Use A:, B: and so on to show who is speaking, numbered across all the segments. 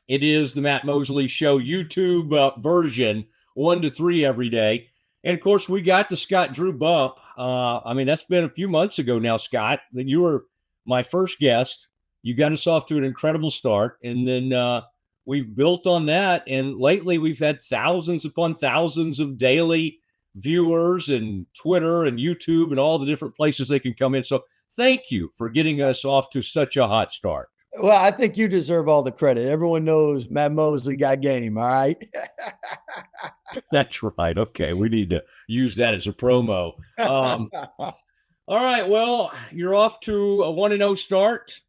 A: It is the Matt Mosley Show YouTube version, 1 to 3 every day. And of course, we got the Scott Drew bump. That's been a few months ago now, Scott, that you were my first guest. You got us off to an incredible start. And then we've built on that. And lately, we've had thousands upon thousands of daily viewers and Twitter and YouTube and all the different places they can come in. So thank you for getting us off to such a hot start.
B: Well, I think you deserve all the credit. Everyone knows Matt Mosley got game, all right?
A: That's right. Okay, we need to use that as a promo. All right, well, you're off to a 1-0 start.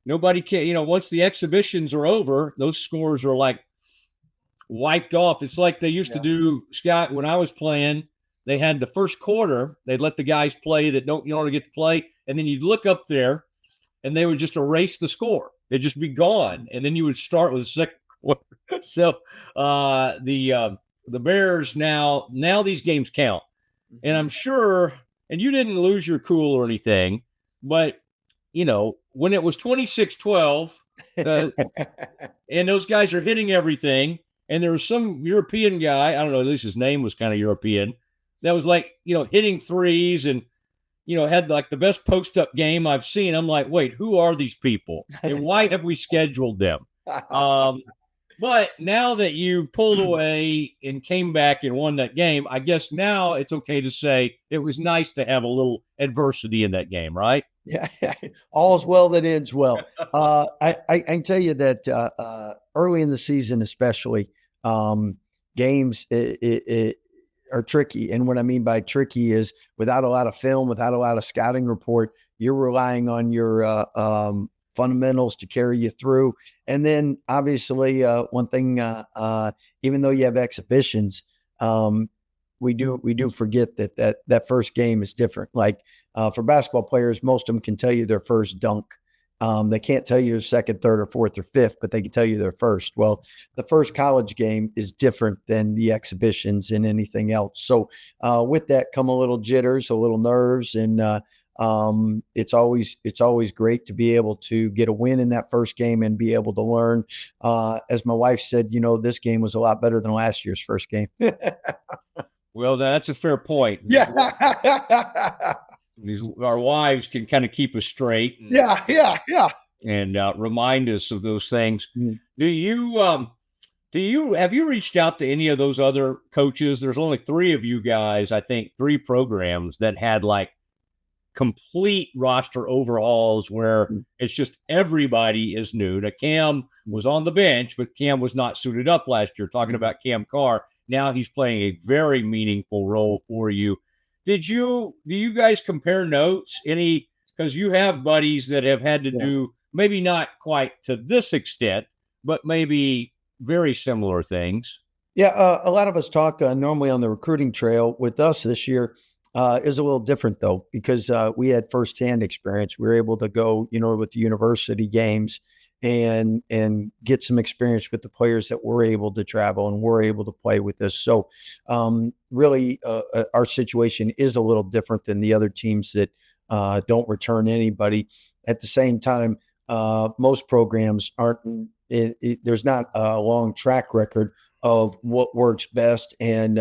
A: Nobody can, once the exhibitions are over, those scores are like wiped off. It's like they used to do, Scott, when I was playing. They had the first quarter. They'd let the guys play that don't get to play, and then you'd look up there, and they would just erase the score. They'd just be gone. And then you would start with the second quarter. So the Bears now these games count. And I'm sure, and you didn't lose your cool or anything, but, when it was 26-12, and those guys are hitting everything, and there was some European guy, I don't know, at least his name was kind of European, that was like, hitting threes and, had like the best post-up game I've seen. I'm like, wait, who are these people? And why have we scheduled them? But now that you pulled away and came back and won that game, I guess now it's okay to say it was nice to have a little adversity in that game, right?
B: Yeah, all's well that ends well. I can tell you that early in the season especially, games are tricky. And what I mean by tricky is without a lot of film, without a lot of scouting report, you're relying on your fundamentals to carry you through. And then obviously one thing, even though you have exhibitions, we do forget that first game is different. Like for basketball players, most of them can tell you their first dunk. They can't tell you second, third, or fourth, or fifth, but they can tell you their first. Well, the first college game is different than the exhibitions and anything else. So with that come a little jitters, a little nerves, and it's always great to be able to get a win in that first game and be able to learn. As my wife said, this game was a lot better than last year's first game.
A: Well, that's a fair point.
B: Yeah.
A: Our wives can kind of keep us straight. And remind us of those things. Mm. Have you reached out to any of those other coaches? There's only 3 of you guys, I think, 3 programs that had like complete roster overhauls where it's just everybody is new. Now, Cam was on the bench, but Cam was not suited up last year. Talking about Cam Carr, now he's playing a very meaningful role for you. Do you guys compare notes because you have buddies that have had to do maybe not quite to this extent, but maybe very similar things?
B: Yeah. A lot of us talk normally on the recruiting trail. With us this year is a little different though, because we had firsthand experience. We were able to go, with the university games and get some experience with the players that were able to travel and were able to play with us. So really our situation is a little different than the other teams that don't return anybody. At the same time, most programs aren't, there's not a long track record of what works best and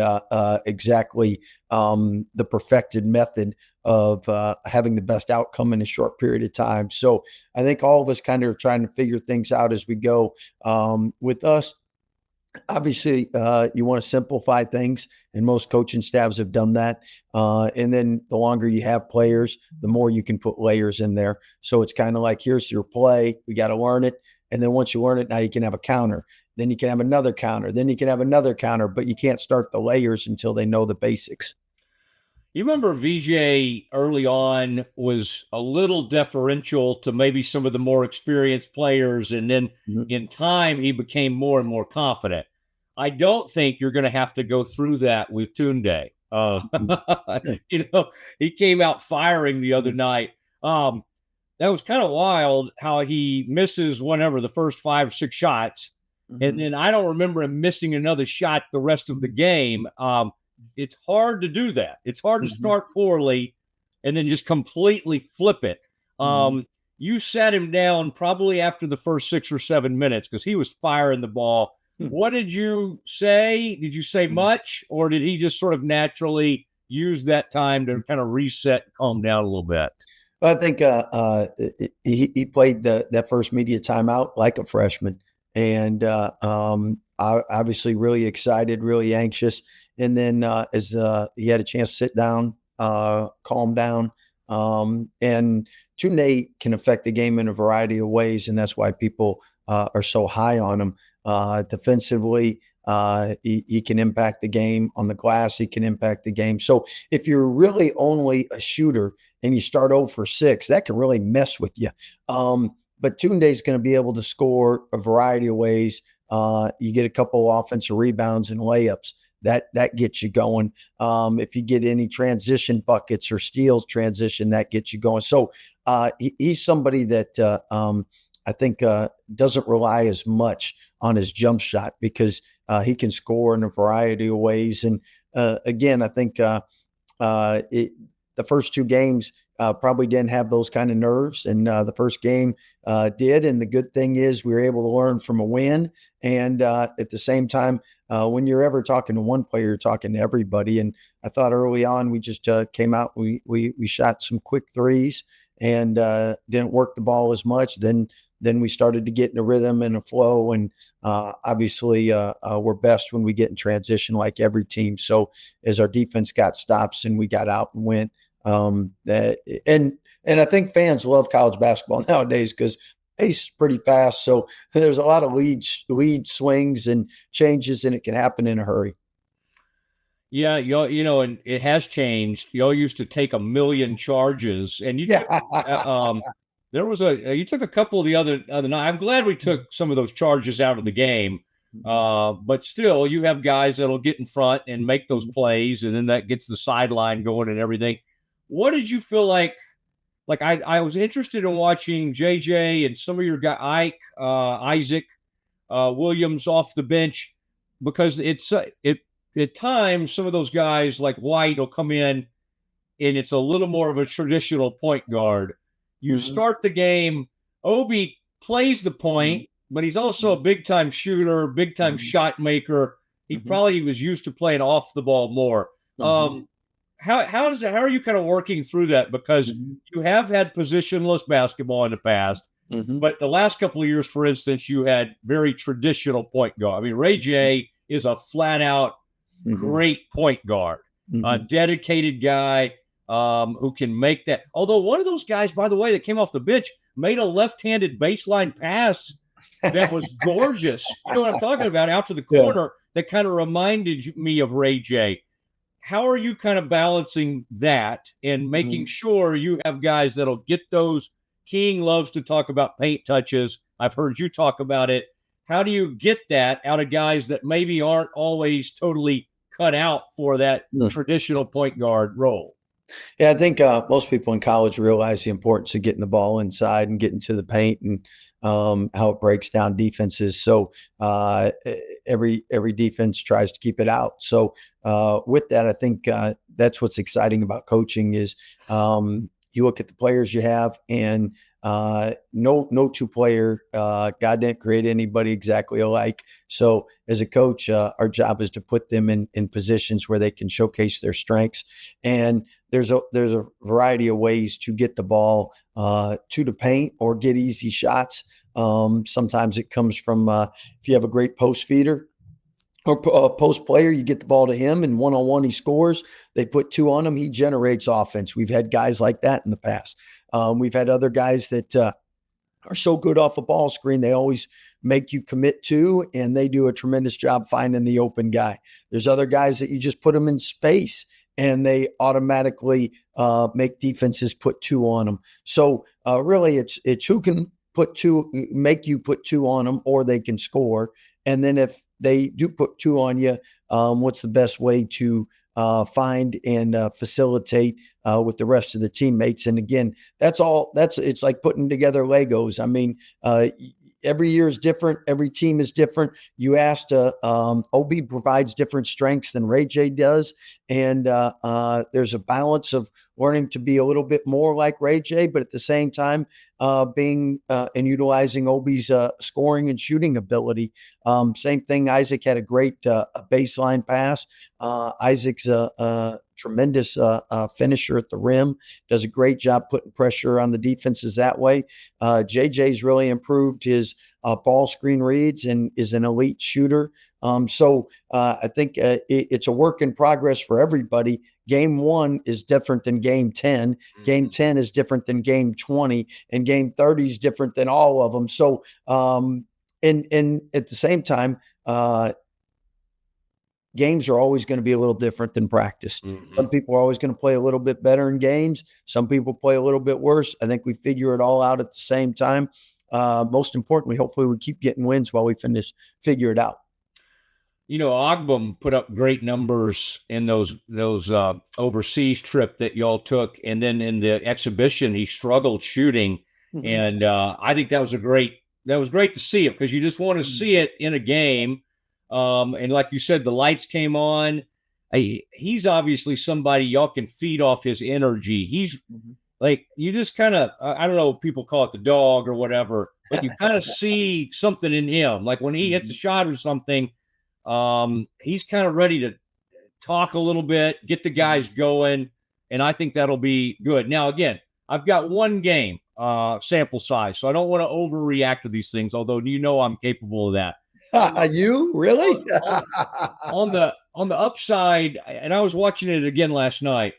B: exactly the perfected method of having the best outcome in a short period of time. So I think all of us kind of are trying to figure things out as we go. With us, obviously, you want to simplify things, and most coaching staffs have done that. And then the longer you have players, the more you can put layers in there. So it's kind of like, here's your play. We got to learn it. And then once you learn it, now you can have a counter. Then you can have another counter. Then you can have another counter, but you can't start the layers until they know the basics.
A: You remember VJ early on was a little deferential to maybe some of the more experienced players, and then in time he became more and more confident. I don't think you're going to have to go through that with Tunde. He came out firing the other night. That was kind of wild how he misses whenever the first 5 or 6 shots, and then I don't remember him missing another shot the rest of the game. It's hard to do that. It's hard to start poorly and then just completely flip it. you sat him down probably after the first 6 or 7 minutes because he was firing the ball. What did you say? Did you say much, or did he just sort of naturally use that time to kind of reset, calm down a little bit?
B: I think he played that first media timeout like a freshman, and obviously really excited, really anxious. And then as he had a chance to sit down, calm down, and Tunde can affect the game in a variety of ways, and that's why people are so high on him. Defensively, he can impact the game. On the glass, he can impact the game. So if you're really only a shooter and you start 0 for 6, that can really mess with you. But Tunde is going to be able to score a variety of ways. You get a couple offensive rebounds and layups. That gets you going. If you get any transition buckets or steals transition, that gets you going. So he's somebody that I think doesn't rely as much on his jump shot because he can score in a variety of ways. And again, I think the first 2 games probably didn't have those kind of nerves, and the first game did. And the good thing is we were able to learn from a win. And at the same time, when you're ever talking to one player, you're talking to everybody. And I thought early on we just came out, we shot some quick threes and didn't work the ball as much. Then we started to get in a rhythm and a flow. And obviously we're best when we get in transition like every team. So as our defense got stops and we got out and went, and I think fans love college basketball nowadays because pace is pretty fast. So there's a lot of lead swings and changes, and it can happen in a hurry.
A: Yeah, and it has changed. Y'all used to take a million charges, and you there was you took a couple of the other night. I'm glad we took some of those charges out of the game. But still, you have guys that'll get in front and make those plays, and then that gets the sideline going and everything. What did you feel like? Like I was interested in watching JJ and some of your guy Ike, Isaac, Williams off the bench, because it's at times some of those guys like White will come in and it's a little more of a traditional point guard. You start the game, Obi plays the point, but he's also a big time shooter, big time shot maker. He probably was used to playing off the ball more. How are you kind of working through that? Because you have had positionless basketball in the past, but the last couple of years, for instance, you had very traditional point guard. I mean, Ray J is a flat out great point guard, a dedicated guy who can make that. Although one of those guys, by the way, that came off the bench made a left-handed baseline pass that was gorgeous. You know what I'm talking about? Out to the corner that kind of reminded me of Ray J. How are you kind of balancing that and making sure you have guys that'll get those? King loves to talk about paint touches. I've heard you talk about it. How do you get that out of guys that maybe aren't always totally cut out for that traditional point guard role?
B: Yeah, I think most people in college realize the importance of getting the ball inside and getting to the paint and how it breaks down defenses. So every defense tries to keep it out. So with that, I think that's what's exciting about coaching is you look at the players you have, and no 2 player, God didn't create anybody exactly alike. So as a coach, our job is to put them in positions where they can showcase their strengths. And there's a variety of ways to get the ball to the paint or get easy shots. Sometimes it comes from if you have a great post feeder or post player, you get the ball to him and one-on-one he scores. They put 2 on him. He generates offense. We've had guys like that in the past. We've had other guys that are so good off a ball screen. They always make you commit to, and they do a tremendous job finding the open guy. There's other guys that you just put them in space and they automatically make defenses put 2 on them. So really it's who can make you put 2 on them, or they can score. And then if they do put 2 on you, what's the best way to find and facilitate with the rest of the teammates? And again, it's like putting together Legos. I mean, every year is different. Every team is different. You asked, OB provides different strengths than Ray J does. And there's a balance of learning to be a little bit more like Ray J, but at the same time, being and utilizing Obi's scoring and shooting ability. Same thing. Isaac had a great baseline pass. Isaac's a tremendous finisher at the rim. Does a great job putting pressure on the defenses that way. JJ's really improved his ball screen reads and is an elite shooter. So I think it's a work in progress for everybody. Game 1 is different than game 10. Game 10 is different than game 20, and game 30 is different than all of them. So, and at the same time, games are always going to be a little different than practice. Some people are always going to play a little bit better in games. Some people play a little bit worse. I think we figure it all out at the same time. Most importantly, hopefully we keep getting wins while we figure it out.
A: You know, Ogbum put up great numbers in those overseas trip that y'all took, and then in the exhibition he struggled shooting, and I think that was great to see it, because you just want to see it in a game. And like you said, the lights came on. He's obviously somebody y'all can feed off his energy. He's like, you just kind of, I don't know, people call it the dog or whatever, but you kind of see something in him. Like when he hits a shot or something, he's kind of ready to talk a little bit, get the guys going, and I think that'll be good. Now, again, I've got one game sample size, so I don't want to overreact to these things, although you know I'm capable of that.
B: You really?
A: on the upside, and I was watching it again last night,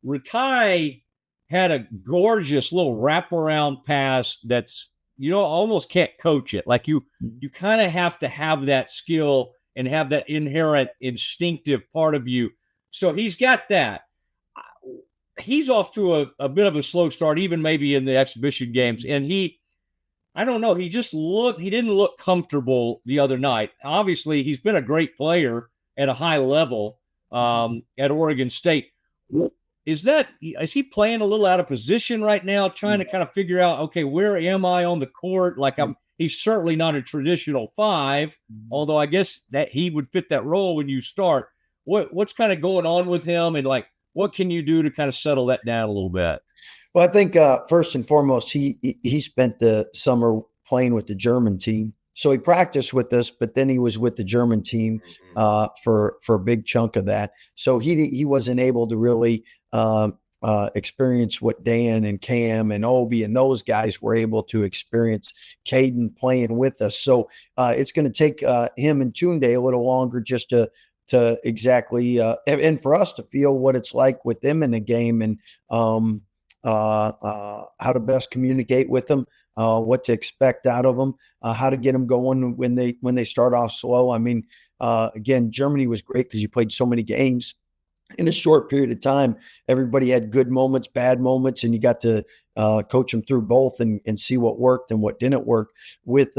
A: Ratai had a gorgeous little wraparound pass that's, almost can't coach it. Like you kind of have to have that skill and have that inherent instinctive part of you. So he's got that. He's off to a bit of a slow start, even maybe in the exhibition games. And I don't know, he didn't look comfortable the other night. Obviously, he's been a great player at a high level at Oregon State. Is he playing a little out of position right now, trying to kind of figure out, okay, where am I on the court? Like he's certainly not a traditional 5, although I guess that he would fit that role when you start. What's kind of going on with him, and like, what can you do to kind of settle that down a little bit?
B: Well, I think first and foremost, he spent the summer playing with the German team. So he practiced with us, but then he was with the German team for a big chunk of that. So he wasn't able to really experience what Dan and Cam and Obi and those guys were able to experience, Caden playing with us. So it's going to take him and Tunde a little longer just to exactly and for us to feel what it's like with them in the game, and how to best communicate with them, what to expect out of them, how to get them going when they start off slow. I mean, again, Germany was great because you played so many games in a short period of time. Everybody had good moments, bad moments, and you got to coach them through both and see what worked and what didn't work. With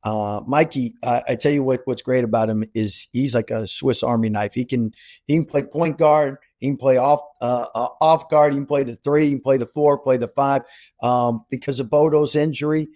B: Mikey, I tell you what's great about him is he's like a Swiss Army knife. He can play point guard. He can play off guard. He can play the 3. He can play the 4. Play the 5. Because of Bodo's injury,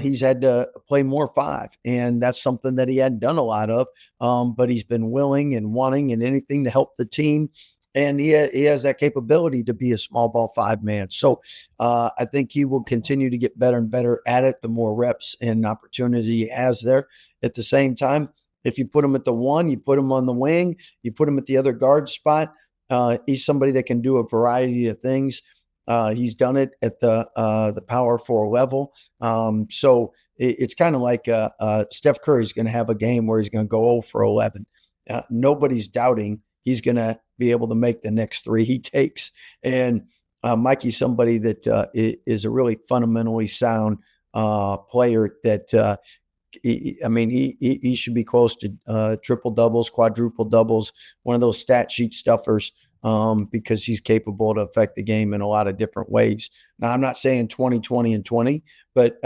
B: he's had to play more 5, and that's something that he hadn't done a lot of. But he's been willing and wanting and anything to help the team. And he has that capability to be a small ball 5 man. So I think he will continue to get better and better at it the more reps and opportunity he has there. At the same time, if you put him at the 1, you put him on the wing, you put him at the other guard spot, he's somebody that can do a variety of things. He's done it at the power 4 level. So it's kind of like Steph Curry's going to have a game where he's going to go 0 for 11. Nobody's doubting he's going to be able to make the next 3 he takes. And Mikey's somebody that is a really fundamentally sound player that he should be close to triple doubles, quadruple doubles, one of those stat sheet stuffers, because he's capable to affect the game in a lot of different ways. Now, I'm not saying 20, 20, and 20, but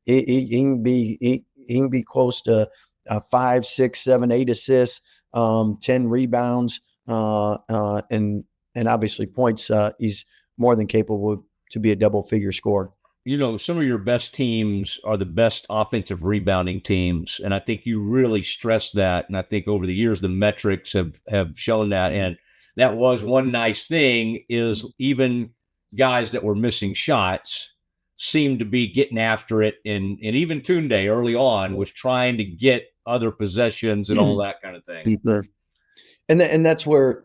B: he can be close to 5, 6, 7, 8 assists, 10 rebounds, and obviously points. He's more than capable to be a double-figure scorer.
A: Some of your best teams are the best offensive rebounding teams, and I think you really stress that. And I think over the years, the metrics have shown that. And that was one nice thing, is even guys that were missing shots seemed to be getting after it. And even Tunde early on was trying to get other possessions and all that kind of thing.
B: And that's where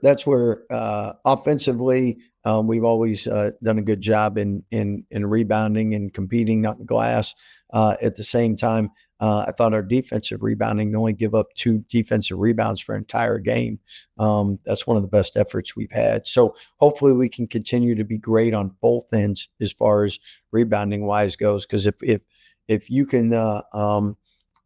B: offensively, we've always done a good job in rebounding and competing, not in glass. At the same time, I thought our defensive rebounding, only give up 2 defensive rebounds for an entire game. That's one of the best efforts we've had. So hopefully we can continue to be great on both ends as far as rebounding wise goes. Because if you can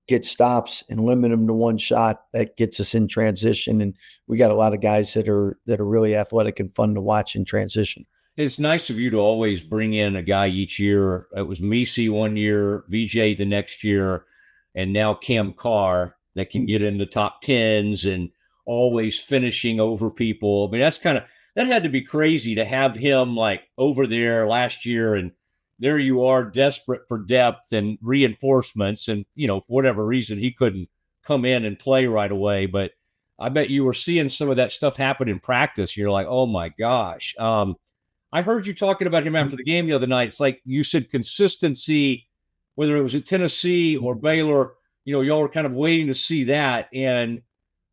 B: get stops and limit them to one shot, that gets us in transition. And we got a lot of guys that are really athletic and fun to watch in transition.
A: It's nice of you to always bring in a guy each year. It was Misi one year, VJ the next year, and now Cam Carr that can get in the top 10s and always finishing over people. I mean, that had to be crazy to have him like over there last year, and there you are desperate for depth and reinforcements. And, for whatever reason, he couldn't come in and play right away. But I bet you were seeing some of that stuff happen in practice. You're like, oh my gosh. I heard you talking about him after the game the other night. It's like you said consistency, whether it was at Tennessee or Baylor, y'all were kind of waiting to see that. And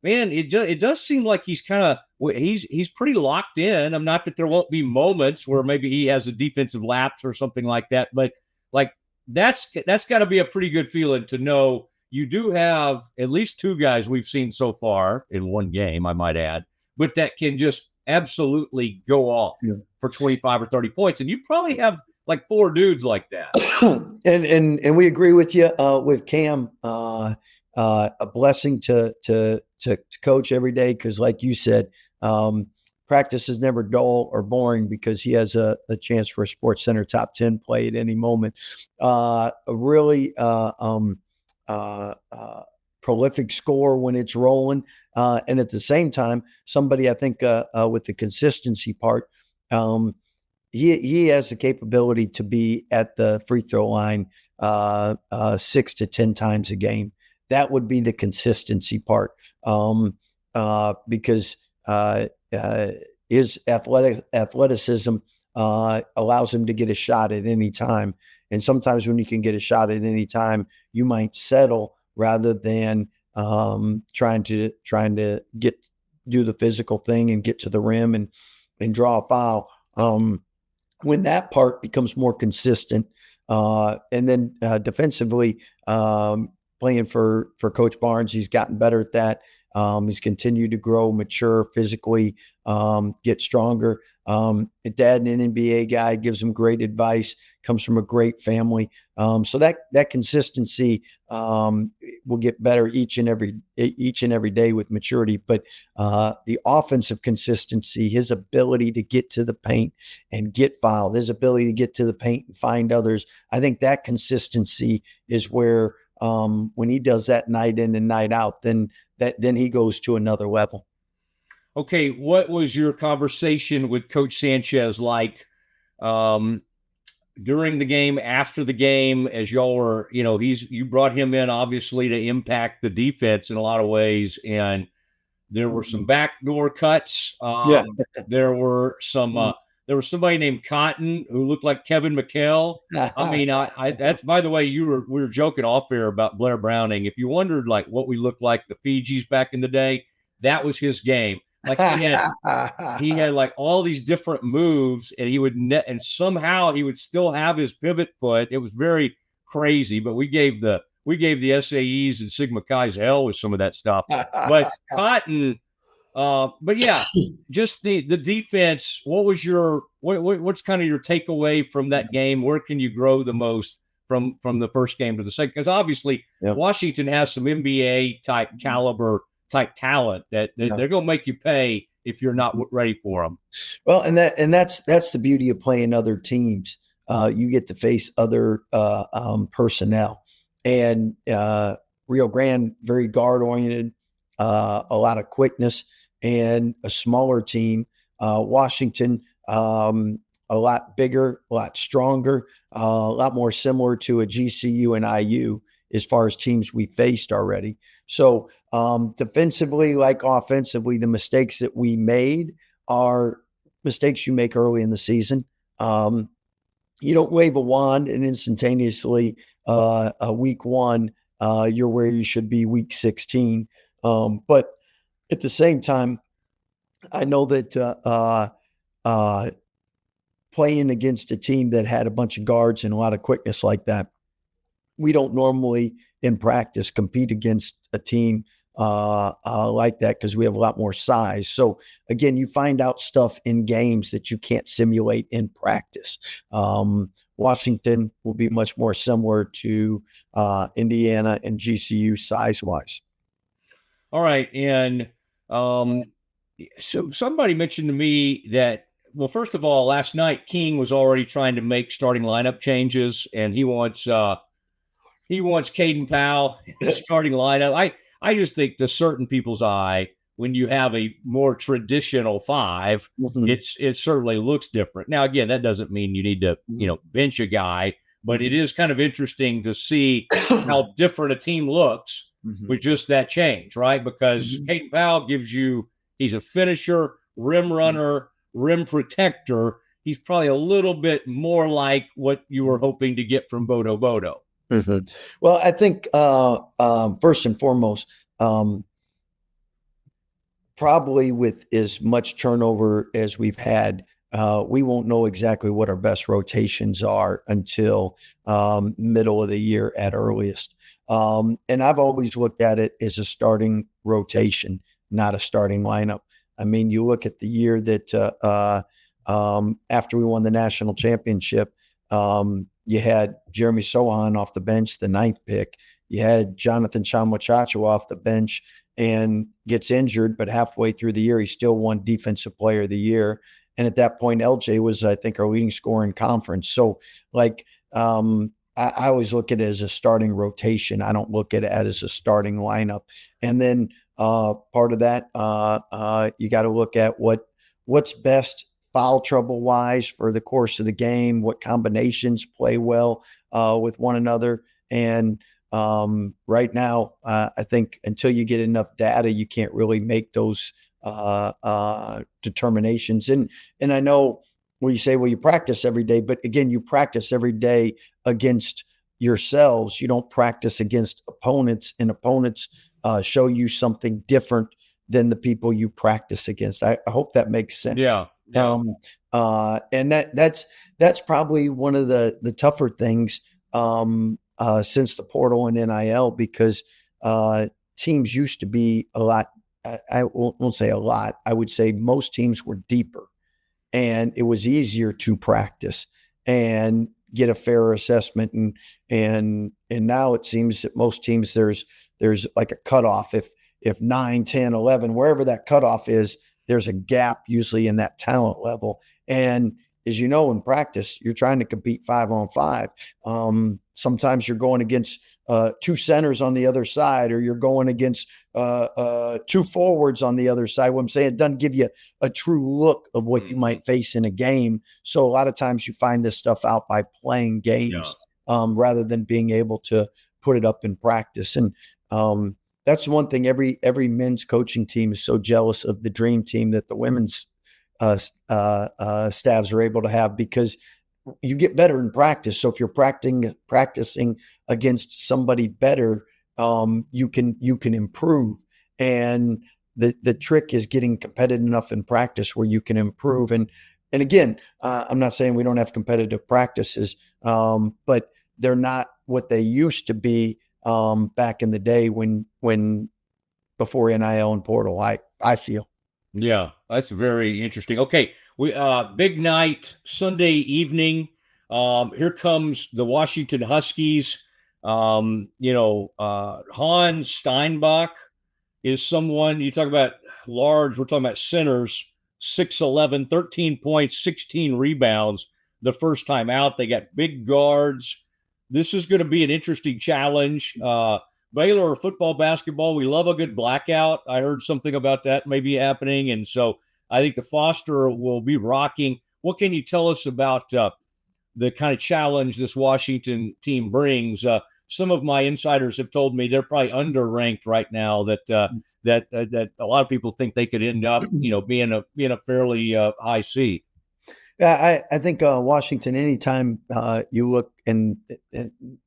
A: man, it does seem like he's pretty locked in. I'm not that there won't be moments where maybe he has a defensive lapse or something like that, but like that's got to be a pretty good feeling to know you do have at least 2 guys we've seen so far in one game, I might add, but that can just absolutely go off for 25 or 30 points. And you probably have like 4 dudes like that.
B: and we agree with you with Cam. A blessing to coach every day, because like you said, practice is never dull or boring because he has a chance for a Sports Center top 10 play at any moment. A really prolific score when it's rolling, and at the same time, somebody I think with the consistency part, he has the capability to be at the free throw line 6 to 10 times a game. That would be the consistency part, because his athleticism allows him to get a shot at any time. And sometimes when you can get a shot at any time, you might settle rather than trying to do the physical thing and get to the rim and draw a foul. When that part becomes more consistent, and then defensively, playing for Coach Barnes, he's gotten better at that. He's continued to grow, mature physically, get stronger. Dad, an NBA guy, gives him great advice, comes from a great family. So that consistency will get better each and every day with maturity. But the offensive consistency, his ability to get to the paint and get fouled, his ability to get to the paint and find others, I think that consistency is where when he does that night in and night out, then he goes to another level.
A: Okay, what was your conversation with Coach Sanchez like during the game, after the game, as y'all were, you brought him in obviously to impact the defense in a lot of ways, and there were some backdoor cuts. There were some. There was somebody named Cotton who looked like Kevin McHale. I mean, that's, by the way, we were joking off air about Blair Browning. If you wondered like what we looked like the Fijis back in the day, that was his game. Like he had like all these different moves, and he would and somehow he would still have his pivot foot. It was very crazy, but we gave the SAEs and Sigma Chi's hell with some of that stuff. But Cotton. But yeah, just the defense. What was what's kind of your takeaway from that game? Where can you grow the most from the first game to the second? Because obviously Washington has some NBA type caliber type talent that they're going to make you pay if you're not ready for them.
B: Well, and that's the beauty of playing other teams. You get to face other personnel, and Rio Grande very guard oriented, a lot of quickness. And a smaller team, Washington, a lot bigger, a lot stronger, a lot more similar to a GCU and IU as far as teams we faced already. So defensively, like offensively, the mistakes that we made are mistakes you make early in the season. You don't wave a wand and instantaneously week one, you're where you should be week 16. But at the same time, I know that playing against a team that had a bunch of guards and a lot of quickness like that, we don't normally in practice compete against a team like that because we have a lot more size. So again, you find out stuff in games that you can't simulate in practice. Washington will be much more similar to Indiana and GCU size-wise.
A: All right. And so somebody mentioned to me that, well, first of all, last night King was already trying to make starting lineup changes, and he wants Caden Powell in the starting lineup. I just think to certain people's eye, when you have a more traditional five, it certainly looks different. Now, again, that doesn't mean you need to, bench a guy, but it is kind of interesting to see how different a team looks with just that change, right? Because Caden Powell he's a finisher, rim runner, rim protector. He's probably a little bit more like what you were hoping to get from Bodo Bodo.
B: Well, I think first and foremost, probably with as much turnover as we've had, we won't know exactly what our best rotations are until middle of the year at earliest. And I've always looked at it as a starting rotation, not a starting lineup. I mean, you look at the year that after we won the national championship, you had Jeremy Sohan off the bench, the 9th pick. You had Jonathan Chamwachacho off the bench and gets injured, but halfway through the year, he still won Defensive Player of the Year. And at that point, LJ was, I think, our leading scorer in conference. So, like, I always look at it as a starting rotation. I don't look at it as a starting lineup. And then part of that, you got to look at what's best foul trouble wise for the course of the game, what combinations play well with one another. And right now, I think until you get enough data, you can't really make those determinations. And I know where you say, well, you practice every day, but again, you practice every day against yourselves. You don't practice against opponents, and opponents show you something different than the people you practice against. I hope that makes sense.
A: Yeah.
B: And that's probably one of the tougher things since the portal and NIL, because teams used to be a lot. I won't say a lot. I would say most teams were deeper, and it was easier to practice and get a fair assessment. And now it seems that most teams there's like a cutoff. If 9, 10, 11, wherever that cutoff is, there's a gap usually in that talent level. And as you know, in practice, you're trying to compete 5-on-5. Sometimes you're going against 2 centers on the other side, or you're going against 2 forwards on the other side. What I'm saying, it doesn't give you a true look of what you might face in a game. So a lot of times you find this stuff out by playing games rather than being able to put it up in practice. And that's one thing every men's coaching team is so jealous of the dream team that the women's staffs are able to have, because you get better in practice. So if you're practicing against somebody better, you can improve. And the trick is getting competitive enough in practice where you can improve. And again, I'm not saying we don't have competitive practices, but they're not what they used to be back in the day when before NIL and portal, I feel.
A: Yeah, that's very interesting. Okay, we big night Sunday evening. Here comes the Washington Huskies. Hans Steinbach is someone, you talk about large, we're talking about centers, 6'11", 13 points, 16 rebounds the first time out. They got big guards. This is going to be an interesting challenge. Baylor football, basketball, we love a good blackout. I heard something about that maybe happening. And so I think the Foster will be rocking. What can you tell us about the kind of challenge this Washington team brings? some of my insiders have told me they're probably underranked right now. That a lot of people think they could end up, being a fairly high seed.
B: Yeah, I think Washington. Anytime you look, and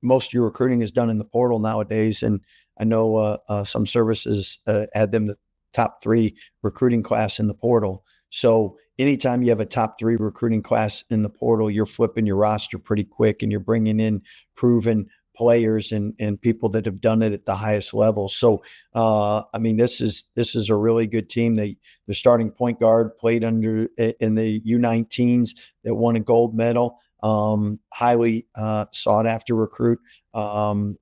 B: most of your recruiting is done in the portal nowadays, and I know some services add them the top 3 recruiting class in the portal. So anytime you have a top 3 recruiting class in the portal, you're flipping your roster pretty quick, and you're bringing in proven players and people that have done it at the highest level. So I mean, this is a really good team. Their starting point guard played under in the U19s that won a gold medal. Highly sought after recruit.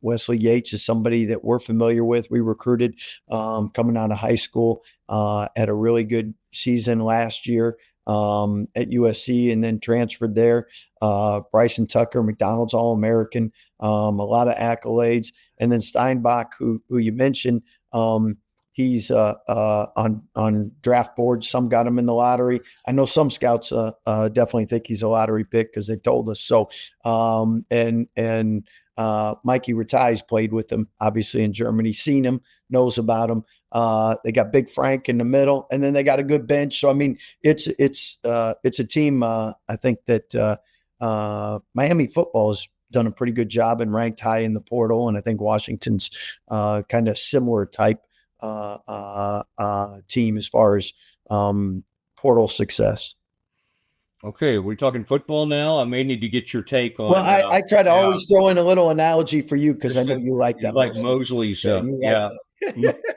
B: Wesley Yates is somebody that we're familiar with. We recruited coming out of high school, had a really good season last year at USC, and then transferred there. Bryson Tucker, McDonald's All-American, a lot of accolades. And then Steinbach, who you mentioned, he's on draft boards. Some got him in the lottery. I know some scouts definitely think he's a lottery pick because they've told us so. Mikey Rattai's played with him, obviously, in Germany, seen him, knows about him. They got Big Frank in the middle, and then they got a good bench. So, I mean, it's a team, I think, that Miami football has done a pretty good job and ranked high in the portal, and I think Washington's kind of similar type team as far as portal success.
A: Okay, we're talking football now. I may need to get your take on.
B: Well, I try to always throw in a little analogy for you because I know you like that.
A: Like Mosley's. Yeah.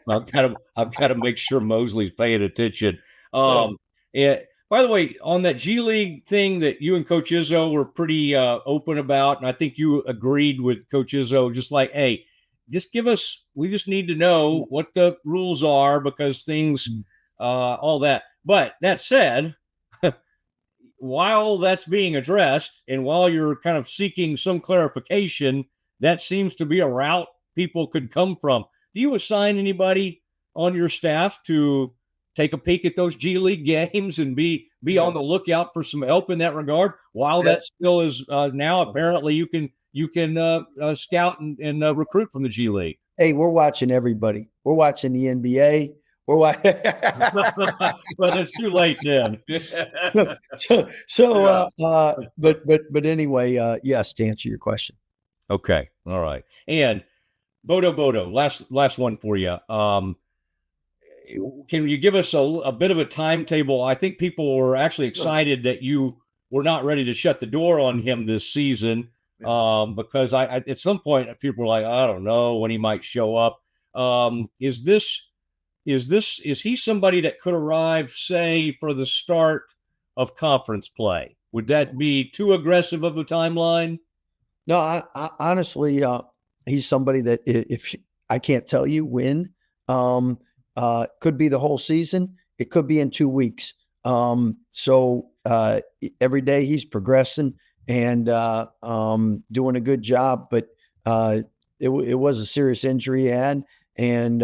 A: I've got to make sure Mosley's paying attention. Yeah. By the way, on that G League thing that you and Coach Izzo were pretty open about, and I think you agreed with Coach Izzo, just like, hey, just give us. We just need to know what the rules are because things, all that. But that said, while that's being addressed and while you're kind of seeking some clarification, that seems to be a route people could come from. Do you assign anybody on your staff to take a peek at those G League games and be on the lookout for some help in that regard? While that still is now apparently you can scout and recruit from the G League.
B: Hey, we're watching everybody. We're watching the NBA. We're watching.
A: Well, it's too late then.
B: But anyway, yes, to answer your question.
A: Okay, all right. And Bodo Bodo, last one for you. Can you give us a bit of a timetable? I think people were actually excited that you were not ready to shut the door on him this season because I at some point people were like, I don't know when he might show up. Is he somebody that could arrive, say, for the start of conference play? Would that be too aggressive of a timeline?
B: No, I honestly, he's somebody that if I can't tell you when, could be the whole season. It could be in 2 weeks. So every day he's progressing and doing a good job. But it was a serious injury he had, and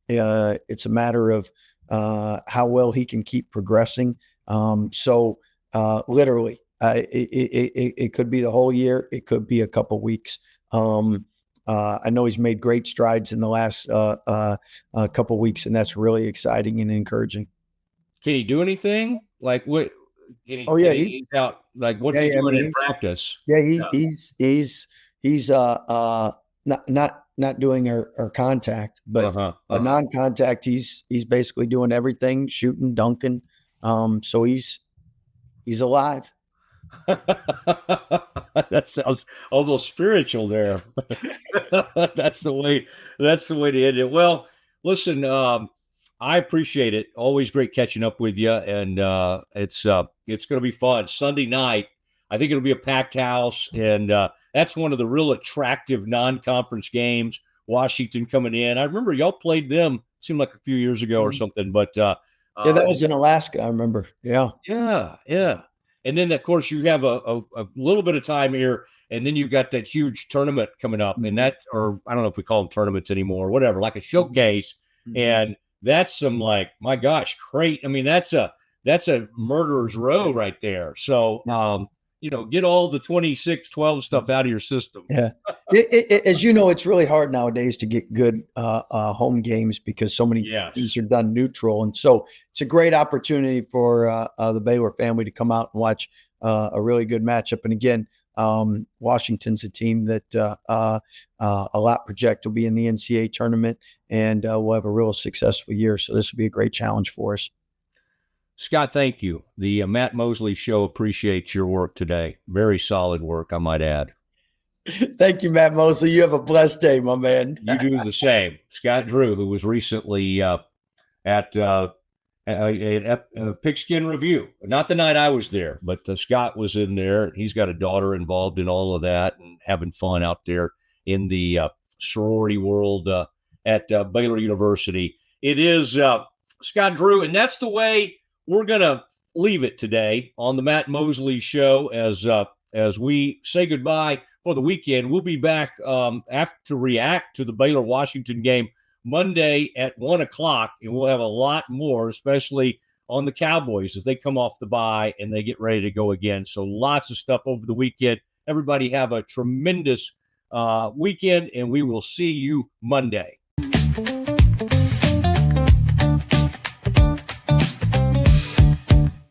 B: it's a matter of how well he can keep progressing. So literally, it could be the whole year. It could be a couple weeks. I know he's made great strides in the last couple weeks, and that's really exciting and encouraging.
A: Can he do anything? Like what? He's out. Like what's he doing in practice?
B: Yeah, he's not doing our contact, but non-contact. He's basically doing everything, shooting, dunking. So he's alive.
A: That sounds almost spiritual there. That's the way to end it. Well, listen, I appreciate it. Always great catching up with you, and it's going to be fun. Sunday night, I think it'll be a packed house, and that's one of the real attractive non-conference games. Washington coming in. I remember y'all played them. Seemed like a few years ago or something, but
B: yeah, that was in Alaska. I remember. Yeah.
A: And then, of course, you have a little bit of time here, and then you've got that huge tournament coming up, and that, or I don't know if we call them tournaments anymore, or whatever, like a showcase, and that's some like, my gosh, great. I mean, that's a murderer's row right there. So get all the 26-12 stuff out of your system.
B: Yeah. As you know, it's really hard nowadays to get good home games because so many things are done neutral. And so it's a great opportunity for the Baylor family to come out and watch a really good matchup. And again, Washington's a team that a lot project will be in the NCAA tournament, and we'll have a real successful year. So this will be a great challenge for us.
A: Scott, thank you. The Matt Mosley Show appreciates your work today. Very solid work, I might add.
B: Thank you, Matt Mosley. You have a blessed day, my man.
A: You do the same. Scott Drew, who was recently at Pigskin Review. Not the night I was there, but Scott was in there. He's got a daughter involved in all of that and having fun out there in the sorority world at Baylor University. It is Scott Drew, and that's the way we're going to leave it today on the Matt Mosley Show as we say goodbye for the weekend. We'll be back to react to the Baylor-Washington game Monday at 1 o'clock, and we'll have a lot more, especially on the Cowboys as they come off the bye and they get ready to go again. So lots of stuff over the weekend. Everybody have a tremendous weekend, and we will see you Monday.